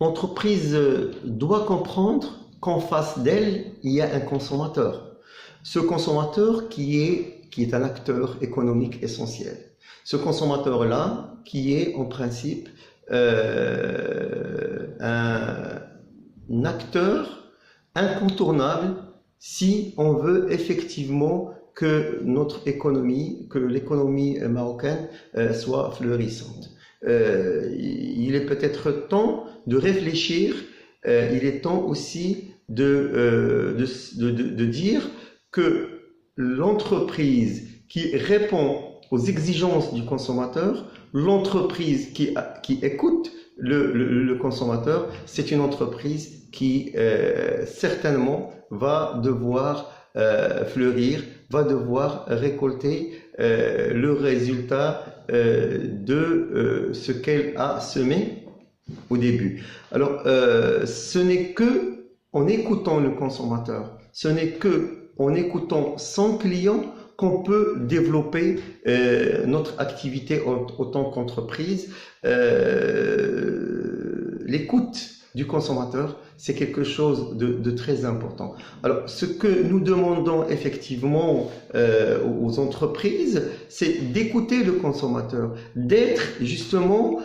L'entreprise doit comprendre qu'en face d'elle, il y a un consommateur. Ce consommateur qui est un acteur économique essentiel. Ce consommateur-là, qui est en principe un acteur incontournable si on veut effectivement que notre économie, que l'économie marocaine soit fleurissante. Il est peut-être temps de réfléchir, il est temps aussi de dire que l'entreprise qui répond aux exigences du consommateur, l'entreprise qui écoute le consommateur, c'est une entreprise qui certainement va devoir fleurir, va devoir récolter le résultat de ce qu'elle a semé au début. Alors, ce n'est que en écoutant le consommateur, ce n'est que en écoutant son client qu'on peut développer notre activité en tant qu'entreprise. L'écoute du consommateur, c'est quelque chose de très important. Alors, ce que nous demandons effectivement aux entreprises, c'est d'écouter le consommateur, d'être justement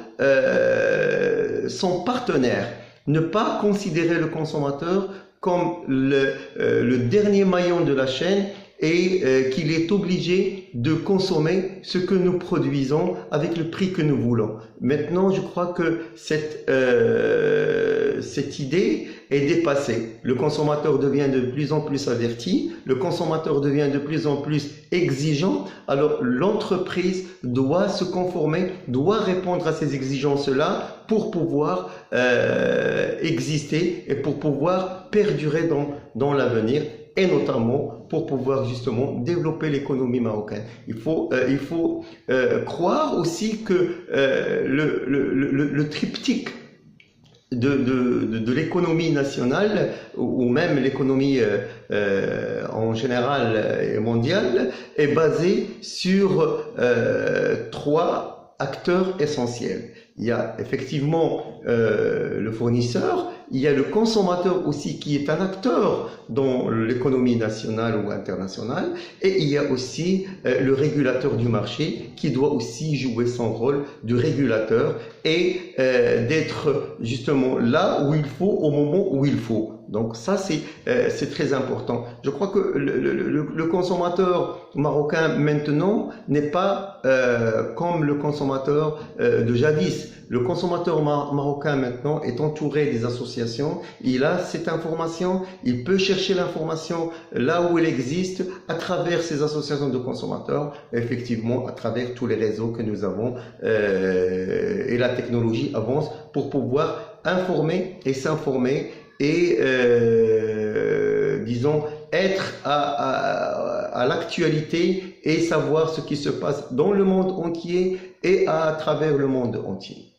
son partenaire, ne pas considérer le consommateur comme le dernier maillon de la chaîne et qu'il est obligé de consommer ce que nous produisons avec le prix que nous voulons. Maintenant, je crois que cette idée est dépassée. Le consommateur devient de plus en plus averti, le consommateur devient de plus en plus exigeant, alors l'entreprise doit se conformer, doit répondre à ces exigences-là pour pouvoir exister et pour pouvoir perdurer dans l'avenir, et notamment pour pouvoir justement développer l'économie marocaine. Il faut croire aussi que le triptyque de l'économie nationale ou même l'économie en général et mondiale est basé sur trois acteurs essentiels. Il y a effectivement le fournisseur, il y a le consommateur aussi qui est un acteur dans l'économie nationale ou internationale, et il y a aussi le régulateur du marché qui doit aussi jouer son rôle de régulateur et d'être justement là où il faut au moment où il faut. Donc ça c'est très important. Je crois que le consommateur marocain maintenant n'est pas comme le consommateur de jadis. Le consommateur marocain maintenant est entouré des associations, il a cette information, il peut chercher l'information là où elle existe à travers ces associations de consommateurs, effectivement à travers tous les réseaux que nous avons et la technologie avance pour pouvoir informer et s'informer et disons être à l'actualité et savoir ce qui se passe dans le monde entier et à travers le monde entier.